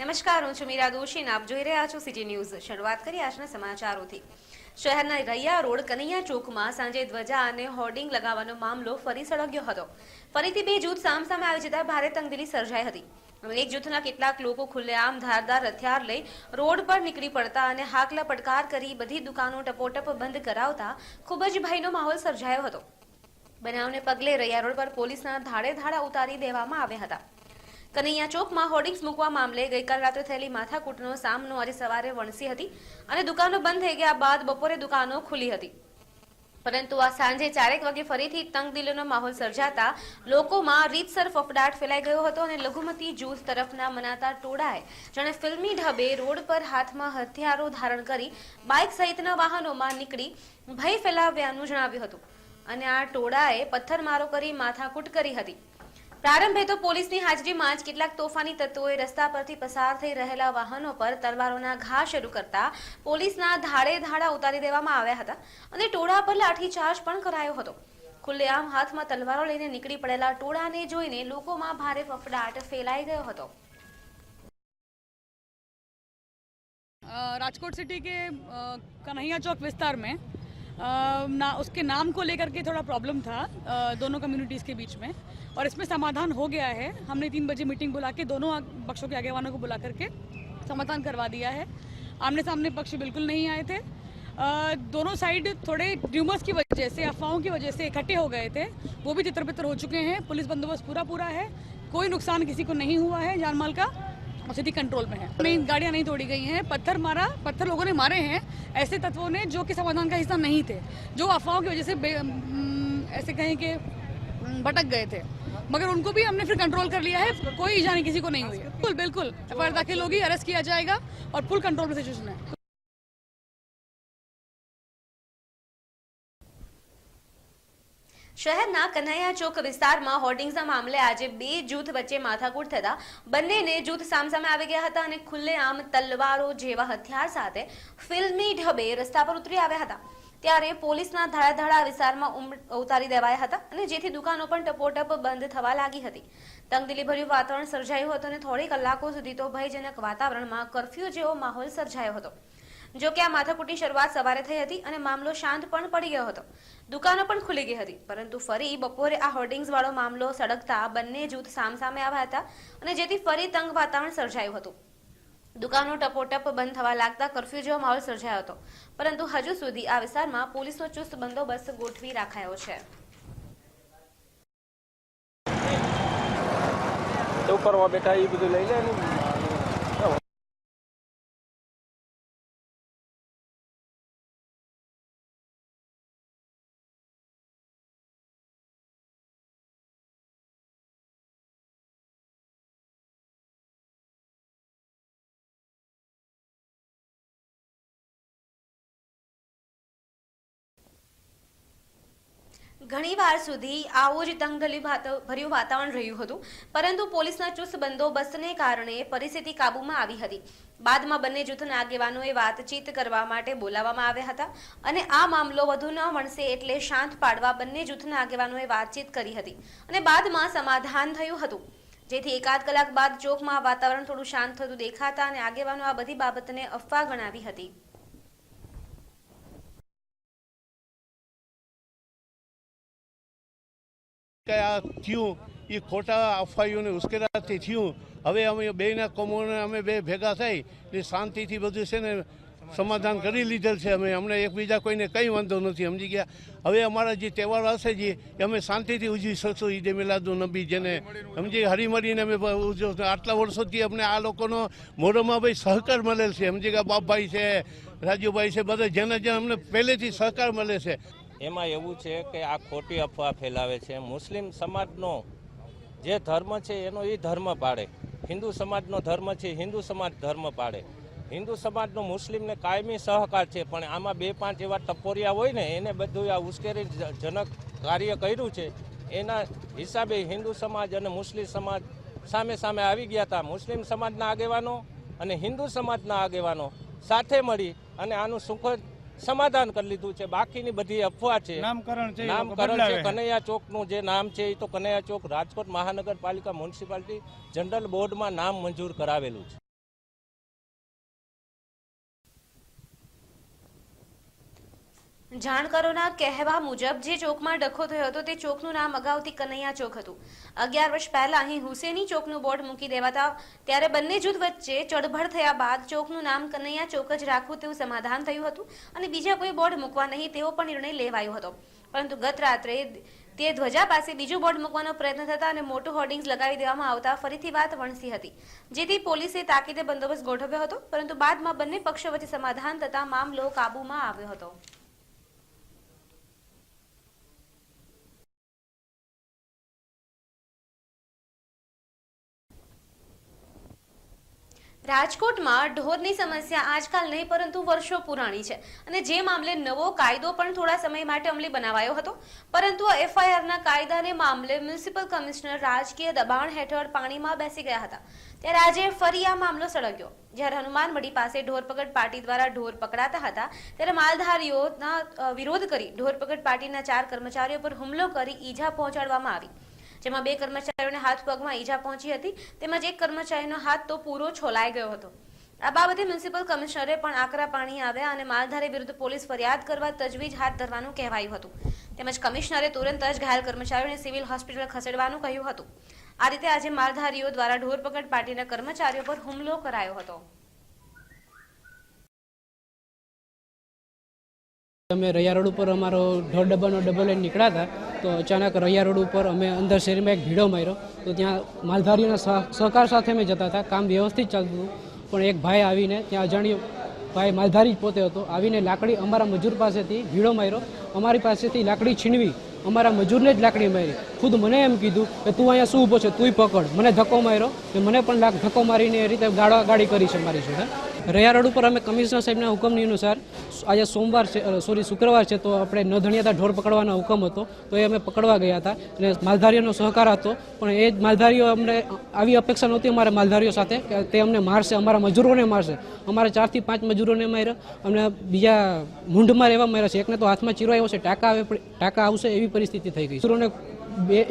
નમસ્કાર, હું છું મીરા દોશી અને આપ જોઈ રહ્યા છો સિટી ન્યૂઝ। શરૂઆત કરી આજના સમાચારોથી। શહેરના રૈયા રોડ કનૈયા ચોકમાં સાંજે ધ્વજા અને હોર્ડિંગ લગાવવાનો મામલો ફરી સળગ્યો હતો। ફરીથી બે જૂથ સામસામે આવી જતા ભારે તંગદિલી સર્જાઈ હતી। એક જૂથના કેટલાક લોકો ખુલ્લેઆમ ધારદાર હથિયાર લઈ રોડ પર નીકળી પડતા અને હાકલા પડકાર કરી બધી દુકાનો ટપોટપ બંધ કરાવતા ખૂબ જ ભયનો માહોલ સર્જાયો હતો। બનાવને પગલે રૈયા રોડ પર પોલીસના ધાડે ધાડા ઉતારી દેવામાં આવ્યા હતા। કનૈયા ચોકમાં હોર્ડિંગ્સ મૂકવા મામલે ગઈકાલ રાત્રે થયેલી માથાકૂટનો સામનો આજે સવારે વણસી હતી અને દુકાનો બંધ થઈ ગયા બાદ બપોરે દુકાનો ખુલી હતી, પરંતુ આ સાંજે 4 વાગે ફરીથી તંગદિલીનો માહોલ સર્જાતા લોકોમાં રીતસર ફફડાટ ફેલાઈ ગયો હતો અને લઘુમતી જૂથ તરફના મનાતા ટોળાએ જાણે ફિલ્મી ઢબે રોડ પર હાથમાં હથિયારો ધારણ કરી બાઇક સહિતના વાહનોમાં નીકળી ભય ફેલાવ્યાનું જણાવ્યું હતું અને આ ટોળાએ પથ્થરમારો કરી માથાકૂટ કરી હતી। પ્રારંભે તો પોલીસની હાજરીમાં જ કેટલાક તોફાની તત્વોએ રસ્તા પરથી પસાર થઈ રહેલા વાહનો પર તલવારોના ઘા શરૂ કરતા પોલીસના ધાડે ધાડા ઉતારી દેવામાં આવ્યા હતા અને ટોળા પર લાઠીચાર્જ પણ કરાયો હતો। ખુલ્લેઆમ હાથમાં તલવારો લઈને નીકળી પડેલા ટોળાને જોઈને લોકોમાં ભારે ફફડાટ ફેલાઈ ગયો હતો। राजकोट सिटी के कन्हैया चौक विस्तार में उसके नाम को लेकर के थोड़ा प्रॉब्लम था दोनों कम्युनिटीज़ के बीच में, और इसमें समाधान हो गया है। हमने 3 बजे मीटिंग बुला के दोनों पक्षों के आगेवानों को बुला करके समाधान करवा दिया है। आमने सामने पक्ष बिल्कुल नहीं आए थे। दोनों साइड थोड़े र्यूमर्स की वजह से, अफवाहों की वजह से इकट्ठे हो गए थे, वो भी तितर बितर हो चुके हैं। पुलिस बंदोबस्त पूरा है, कोई नुकसान किसी को नहीं हुआ है जान माल का, स्थिति कंट्रोल में है। नहीं, गाड़ियां नहीं तोड़ी गई हैं, पत्थर लोगों ने मारे हैं ऐसे तत्वों ने जो कि समाधान का हिस्सा नहीं थे, जो अफवाहों की वजह से ऐसे कहें कि भटक गए थे, मगर उनको भी हमने फिर कंट्रोल कर लिया है। कोई ईजानी किसी को नहीं हुई है। बिल्कुल एफआईआर दाखिल होगी, अरेस्ट किया जाएगा और फुल कंट्रोल में सिचुएशन है। શહેરના કનૈયા ચોક વિસ્તારમાં હોર્ડિંગ્સના મામલે આજે બે જૂથ વચ્ચે માથાકૂટ થતા બંનેને જૂથ સામસામે આવી ગયા હતા અને ખુલ્લેઆમ તલવારો જેવા હથિયાર સાથે ફિલ્મી ઢબે રસ્તા પર ઉતરી આવ્યા હતા। ત્યારે પોલીસના ધાડાધાડા વિસ્તારમાં ઉતારી દેવાયા હતા અને જેથી દુકાનો પણ ટપોટપ બંધ થવા લાગી હતી। તંગદિલીભર્યું વાતાવરણ સર્જાયું હતું અને થોડી કલાકો સુધી તો ભયજનક વાતાવરણમાં કર્ફ્યુ જેવો માહોલ સર્જાયો હતો। જો કે આ માથાકૂટની શરૂઆત સવારે થઈ હતી અને મામલો શાંત પણ પડી ગયો હતો, દુકાનો પણ ખુલી ગઈ હતી, પરંતુ ફરી બપોરે આ હોર્ડિંગ્સ વાળો મામલો સળગતા બંને જૂથ સામસામે આવ્યા હતા અને જેથી ફરી તંગ વાતાવરણ સર્જાયું હતું। દુકાનો ટપોટપ બંધ થવા લાગતા કર્ફ્યુ જેવો માહોલ સર્જાયો હતો, પરંતુ હજુ સુધી આ વિસ્તારમાં પોલીસનો ચુસ્ત બંદોબસ્ત ગોઠવી રાખાયો છે। કરવા બેઠા એ બધું લઈ લે ને। ઘણીવાર સુધી આવું જ તંગદિલી ભર્યું વાતાવરણ રહ્યું હતું, પરંતુ પોલીસના ચુસ્ત બંદોબસ્તને કારણે પરિસ્થિતિ કાબૂમાં આવી હતી। બાદમાં બંને જૂથના આગેવાનોએ વાતચીત કરવા માટે બોલાવવામાં આવ્યા હતા અને આ મામલો વધુ ન વણસે એટલે શાંત પાડવા બંને જૂથના આગેવાનોએ વાતચીત કરી હતી અને બાદમાં સમાધાન થયું હતું, જેથી એકાદ કલાક બાદ ચોકમાં વાતાવરણ થોડું શાંત થતું દેખાતા અને આગેવાનો આ બધી બાબતને અફવા ગણાવી હતી। क्या थयूं ये खोटा अफवाओं उश्केराती थयूं। हवे अमे बेना कोमोने अमे बे भेगा थई ने शांतिथी बधुं छे ने समाधान करी लीधेल छे। अमे अमने एकबीजा कोईने कंई वांधो नथी, समझी गया। हवे अमारा जे तहेवार हशे जे अमे शांतिथी उजवी शकशुं। ईदे मिलादुन नबी जेने समझी हरीमरीने अमे उजवता आटला वर्षोथी अमने आ लोकोनो मोढामां भाई सहकार मळेल छे। समझी गया, बापभाई छे, રાજુભાઈ છે, બધા જેને અમને પહેલેથી સહકાર મળે છે। એમાં એવું છે કે આ ખોટી અફવા ફેલાવે છે। મુસ્લિમ સમાજનો જે ધર્મ છે એનો એ ધર્મ પાડે, હિન્દુ સમાજનો ધર્મ છે હિન્દુ સમાજ ધર્મ પાડે। હિન્દુ સમાજનો મુસ્લિમને કાયમી સહકાર છે, પણ આમાં 2-5 એવા ટપોરિયા હોય ને એને બધું આ ઉશ્કેરીજનક કાર્ય કર્યું છે। એના હિસાબે હિન્દુ સમાજ અને મુસ્લિમ સમાજ સામે સામે આવી ગયા હતા। મુસ્લિમ સમાજના આગેવાનો અને હિન્દુ સમાજના આગેવાનો સાથે મળી અને આનું સુખદ સમાધાન કરી લીધું છે। બાકીની બધી અફવા છે, નામકરણ છે। કનૈયા ચોકનું જે નામ છે એ તો કનૈયા ચોક રાજકોટ મહાનગરપાલિકા મ્યુનિસિપાલિટી જનરલ બોર્ડમાં નામ મંજૂર કરાવેલું છે। જાણકારોના કહેવા મુજબ જે ચોકમાં ડખો થયો હતો તે ચોકનું નામ અગાઉથી કનૈયા ચોક હતું. 11 વર્ષ પહેલા અહીં હુસેની ચોકનું બોર્ડ મૂકી દેવાતા ત્યારે બંને જૂથ વચ્ચે ચડભડ થયા બાદ ચોકનું નામ કનૈયા ચોક જ રાખવું તેવું સમાધાન થયું હતું અને બીજા કોઈ બોર્ડ મૂકવા નહીં તેવો પણ નિર્ણય લેવાયો હતો. પરંતુ ગત રાત્રે તે ધ્વજા પાસે બીજું બોર્ડ મૂકવાનો પ્રયત્ન થતા અને મોટું હોર્ડિંગ્સ લગાવી દેવામાં આવતા ફરીથી વાત વણસી હતી, જેથી પોલીસે તાકીદે બંદોબસ્ત ગોઠવ્યો હતો. પરંતુ બાદમાં બંને પક્ષો વચ્ચે સમાધાન થતા મામલો કાબૂમાં આવ્યો હતો. રાજકોટમાં ઢોરની સમસ્યા આજકાલ નહીં પરંતુ વર્ષો પુરાણી છે અને જે મામલે નવો કાયદો પણ થોડા સમય માટે અમલી બનાવાયો હતો. પરંતુ એફઆઈઆરના કાયદાને મામલે મ્યુનિસિપલ કમિશનર રાજકીય દબાણ હેઠળ પાણીમાં બેસી ગયા હતા. ત્યારે આજે ફરી આ મામલો સળગ્યો. જ્યારે હનુમાનમઢી પાસે ઢોરપકડ પાર્ટી દ્વારા ઢોર પકડાતા હતા ત્યારે માલધારીઓના વિરોધ કરી ઢોરપકડ પાર્ટીના 4 કર્મચારીઓ પર હુમલો કરી ઈજા પહોંચાડવામાં આવી, જેમાં 2 કર્મચારીઓને હાથ પગમાં ઈજા પહોંચી હતી તેમજ 1 કર્મચારીનો હાથ તો પૂરો છોલાઈ ગયો હતો. આ બાબતે મ્યુનિસિપલ કમિશનરે પણ આકરા પાણી આવ્યા અને માલધારી વિરુદ્ધ પોલીસ ફરિયાદ કરવા તજવીજ હાથ ધરવાનું કહેવાયું હતું. તેમજ કમિશનરે તુરંત જ ઘાયલ કર્મચારીઓને સિવિલ હોસ્પિટલ ખસેડવાનું કહ્યું હતું. આ રીતે આજે માલધારીઓ દ્વારા ઢોરપકડ પાર્ટીના કર્મચારીઓ પર હુમલો કરાયો હતો. અમે રૈયા રોડ ઉપર અમારો ઢોર ડબ્બાનો ડબ્બો લઈને નીકળ્યા હતા તો અચાનક રૈયા રોડ ઉપર અમે અંદર શેરીમાં એક ભીડો માર્યો તો ત્યાં માલધારીઓના સહકાર સાથે અમે જતા હતા. કામ વ્યવસ્થિત ચાલતું હતું પણ એક ભાઈ આવીને ત્યાં અજાણ્યો ભાઈ માલધારી જ પોતે હતો આવીને લાકડી અમારા મજૂર પાસેથી ભીડો માર્યો, અમારી પાસેથી લાકડી છીનવી અમારા મજૂરને જ લાકડી મારી. ખુદ મને એમ કીધું કે તું અહીંયા શું ઊભો છે, તુંય પકડ. મને ધક્કો માર્યો કે મને પણ ધક્કો મારીને એ રીતે ગાડી કરી છે મારી જોડે. રૈયા રોડ ઉપર અમે કમિશનર સાહેબના હુકમની અનુસાર આજે શુક્રવાર છે તો આપણે ન ધણિયાતા ઢોર પકડવાનો હુકમ હતો તો એ અમે પકડવા ગયા હતા અને માલધારીઓનો સહકાર હતો. પણ એ જ માલધારીઓ અમને આવી અપેક્ષા નહોતી અમારા માલધારીઓ સાથે કે તે અમને મારશે, અમારા મજૂરોને મારશે. અમારા 4 થી 5 મજૂરોને માર્યા, અમને બીજા મૂંઢમાં રહેવા માર્યા છે. એકને તો હાથમાં ચીરો આવ્યો છે, ટાંકા આવશે એવી પરિસ્થિતિ થઈ ગઈ. મજૂરોને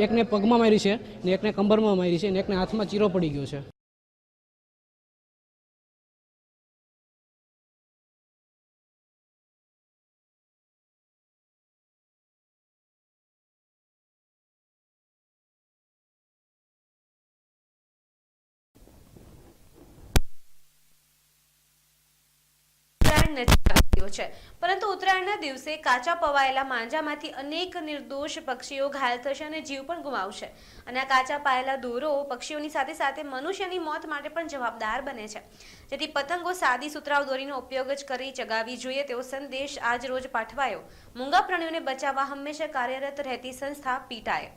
એકને પગમાં મારી છે ને એકને કમરમાં મારી છે ને એકને હાથમાં ચીરો પડી ગયો છે. પરંતુ ઉત્તરાયણના દિવસે કાચા પવાયેલા માંજામાંથી અનેક નિર્દોષ પક્ષીઓ ઘાયલ થશે અને જીવ પણ ગુમાવશે. અને આ કાચા પાયેલા દોરો પક્ષીઓની સાથે સાથે મનુષ્યની મોત માટે પણ જવાબદાર બને છે. જેથી પતંગો સાદી સુતરાઉ દોરીનો ઉપયોગ જ કરી ચગાવવી જોઈએ તેવો સંદેશ આજ રોજ પાઠવાયો. મૂંગા પ્રાણીઓને બચાવવા હંમેશા કાર્યરત રહેતી સંસ્થા પીટાએ.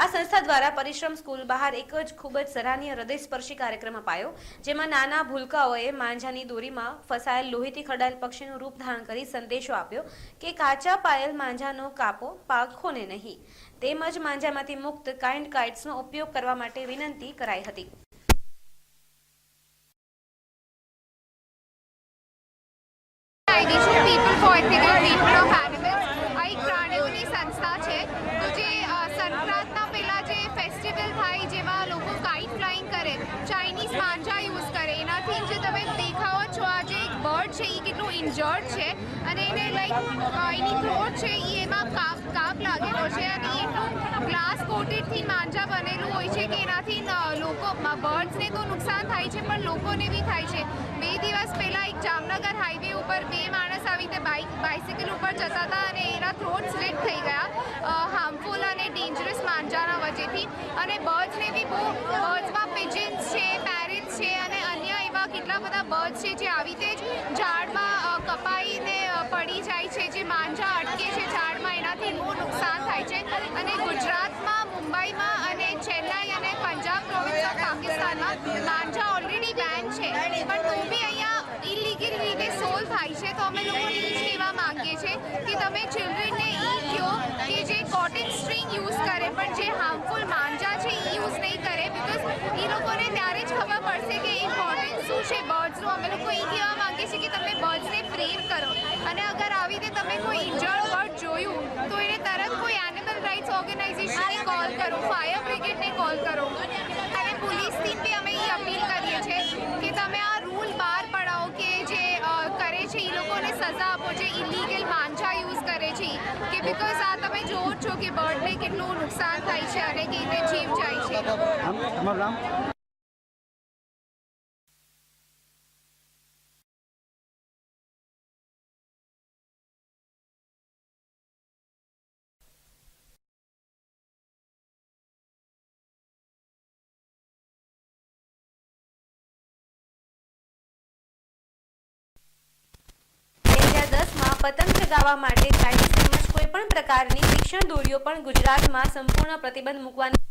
આ સંસ્થા દ્વારા પરિશ્રમ સ્કૂલ બહાર એક જ ખૂબ જ સરાહનીય હૃદયસ્પર્શી કાર્યક્રમ અપાયો, જેમાં નાના ભૂલકાઓએ માંજાની દોરીમાં ફસાયેલ લોહીથી ખરડાયેલ પક્ષીનું રૂપ ધારણ કરી સંદેશો આપ્યો કે કાચા પાયેલ માંજાનો કાપો પાંખોને નહીં, તેમજ માંજામાંથી મુક્ત કાઇન્ડ કાઇટ્સનો ઉપયોગ કરવા માટે વિનંતી કરાઈ હતી. People four ethical treatment of animals આ એક પ્રાણીઓની સંસ્થા છે. તો જે સંક્રાંતના પહેલાં જે ફેસ્ટિવલ થાય જેમાં લોકો કાઇટ ફ્લાઇંગ કરે, ચાઇનીઝ માંજા યુઝ કરે, એનાથી જે તમે દેખાવો છો આ જે એક બર્ડ છે એ કેટલું ઇન્જર્ડ છે અને એને લાઈક એની થ્રોટ છે એ એમાં કાપ લાગેલો છે અને એટલું ગ્લાસ કોટેડથી માંજા બનેલું હોય છે કે એનાથી લોકો બર્ડ્સને તો નુકસાન થાય છે પણ લોકોને બી થાય છે. 2 દિવસ પહેલાં એક જામનગર હાઈવે ઉપર 2 માણસ આવી રીતે બાઇસિકલ ઉપર જતા હતા અને એના થ્રોટ સ્લિટ થઈ ગયા હાર્મફુલ અને ડેન્જરસ માંજાના વજેથી. અને બર્ડ્સને બી બહુ બર્ડ્સમાં પિજન્સ છે, પેરેટ્સ છે અને અન્ય એવા કેટલા બધા બર્ડ્સ છે જે આવી રીતે જ ઝાડમાં કપાઈને પડી જાય છે, જે માંજા અટકે છે ઝાડમાં, એનાથી બહુ નુકસાન થાય છે. અને ગુજરાતમાં, મુંબઈમાં અને ચેન્નાઈ અને પંજાબ પ્રોવિન્સ ઓફ પાકિસ્તાનમાં માંજા ઓલરેડી બેન છે પણ તો બી અહીંયા ઇલીગલ રીતે સોલ થાય છે. તો અમે લોકો એ જ કહેવા માંગીએ છીએ કે તમે ચિલ્ડ્રનને એ કહો કે જે કોટન સ્ટ્રિંગ યુઝ કરે પણ જે હાર્મફુલ માંજા છે એ યુઝ નહીં કરે, બિકોઝ એ લોકોને ત્યારે જ ખબર પડશે કે ઇમ્પોર્ટન્સ શું છે બર્ડ્સનું. અમે લોકો એ કહેવા માંગીએ છીએ કે તમે બર્ડ્સને પ્રેમ કરો અને અગર આવી રીતે તમે કોઈ ઇન્જર્ડ બર્ડ જોયું તો એને તરત કોઈ એનિમલ રાઇટ્સ ઓર્ગેનાઇઝેશનને કોલ કરો, ફાયર બ્રિગેડને કોલ કરો અને પોલીસથી બી અમે એ અપીલ કરીએ છીએ કે તમે આ રૂલ બહાર પડાવો કે જે કરે છે એ લોકોને સજા આપો જે ઇલીગલ માંજા યુઝ કરે બિકોઝ આ તમે જોવો જ છો કે બર્ડને કેટલું નુકસાન થાય છે અને કેવી રીતે જીવ જાય છે. તમારું નામ? પતંગ ચગાવવા માટે ચાઇનીઝ તેમજ કોઈ પણ પ્રકારની તીક્ષ્ણ દોરીઓ પણ ગુજરાતમાં સંપૂર્ણ પ્રતિબંધ મૂકવાનું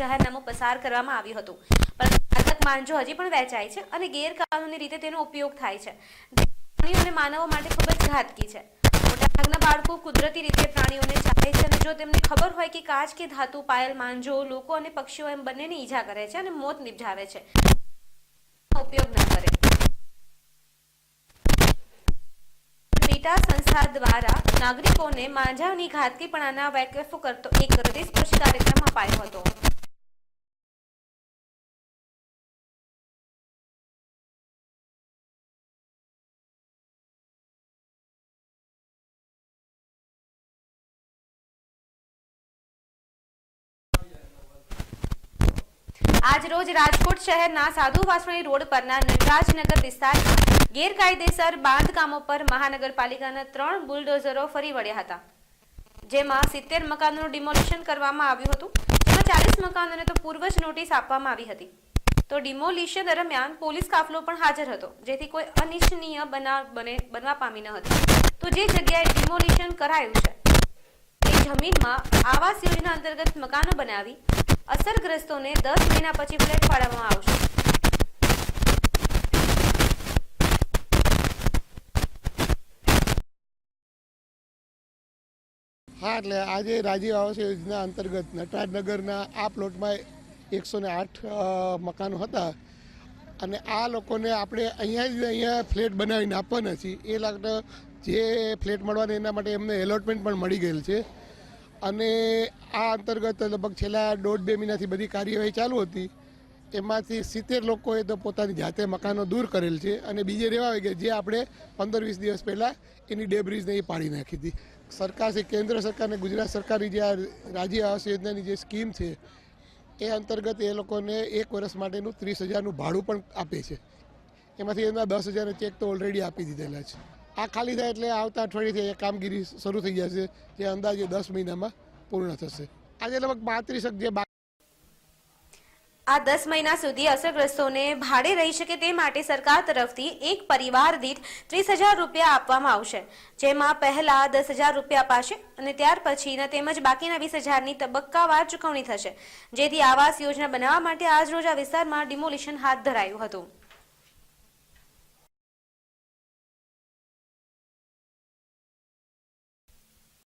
જાહેરનામું પસાર કરવામાં આવ્યું હતું. પરંતુ ઘાતક માંજો હજી પણ વેચાય છે અને ગેરકાનૂની રીતે તેનો ઉપયોગ થાય છે. પ્રાણીઓ અને માનવો માટે ખૂબ જ ઘાતકી છે. મોટાભાગના બાળકો કુદરતી રીતે પ્રાણીઓને ચાલે છે અને જો તેમને ખબર હોય કે કાચ કે ધાતુ પાયેલ માંજો લોકો અને પક્ષીઓ એમ બંનેને ઈજા કરે છે અને મોત નિપજાવે છે, ઉપયોગ ન કરે. સંસ્થા દ્વારા નાગરિકોને માંજાની ઘાતકીપણાના વાકેફ કરતો એક હૃદયસ્પર્શી કાર્યક્રમ અપાયો હતો. આજ રોજ રાજકોટ શહેરના સાધુ વાસણી રોડ પરના નટરાજનગર વિસ્તારમાં ગેરકાયદેસર બાંધકામો પર મહાનગરપાલિકાના 3 બુલડોઝરો ફરી વળ્યા હતા, જેમાં 70 મકાનોનું ડિમોલિશન કરવામાં આવ્યું હતું. જેમાં 40 મકાનોને તો પૂર્વ જ નોટિસ આપવામાં આવી હતી. તો ડિમોલિશન દરમિયાન પોલીસ કાફલો પણ હાજર હતો, જેથી કોઈ અનિચ્છનીય બનાવ બનવા પામી ન હતી. તો જે જગ્યાએ ડિમોલિશન કરાયું છે તે જમીનમાં આવાસ યોજના અંતર્ગત મકાનો બનાવી અસરગ્રસ્તોને 10 મહિના પછી ફ્લેટ ફાળવવામાં આવશે. હા, એટલે આજે રાજીવ આવાસ યોજના અંતર્ગત નટરાજનગરના આ પ્લોટમાં 108 મકાનો હતા અને આ લોકોને આપણે અહીંયા ફ્લેટ બનાવીને આપવાના છીએ. એ લાગતા જે ફ્લેટ મળવાના એના માટે એમને એલોટમેન્ટ પણ મળી ગયેલ છે અને આ અંતર્ગત લગભગ છેલ્લા 1.5-2 મહિનાથી બધી કાર્યવાહી ચાલુ હતી. એમાંથી 70 લોકોએ તો પોતાની જાતે મકાનો દૂર કરેલ છે અને બીજે રહેવા આવી ગયા, જે આપણે 15-20 દિવસ પહેલાં એની ડેબ્રીઝને એ પાડી નાખી હતી. સરકાર છે, કેન્દ્ર સરકાર અને ગુજરાત સરકારની જે આ રાજીવ આવાસ યોજનાની જે સ્કીમ છે એ અંતર્ગત એ લોકોને 1 વર્ષ માટેનું 30,000નું ભાડું પણ આપે છે. એમાંથી એમના 10,000 ચેક તો ઓલરેડી આપી દીધેલા છે. આ ખાલી થાય એટલે આવતા અઠવાડિયેથી એ કામગીરી શરૂ થઈ જશે, જે અંદાજે 10 મહિનામાં પૂર્ણ થશે. આજે લગભગ 35 જે આ 10 મહિના સુધી અસરગ્રસ્તોને ભાડે રહી શકે તે માટે સરકાર તરફથી એક પરિવાર દીઠ 30,000 રૂપિયા આપવામાં આવશે, જેમાં પહેલા 10,000 રૂપિયા અપાશે અને ત્યાર પછીના તેમજ બાકીના 20,000ની તબક્કાવાર ચૂકવણી થશે, જેથી આવાસ યોજના બનાવવા માટે આજ રોજ આ વિસ્તારમાં ડિમોલિશન હાથ ધરાયું હતું.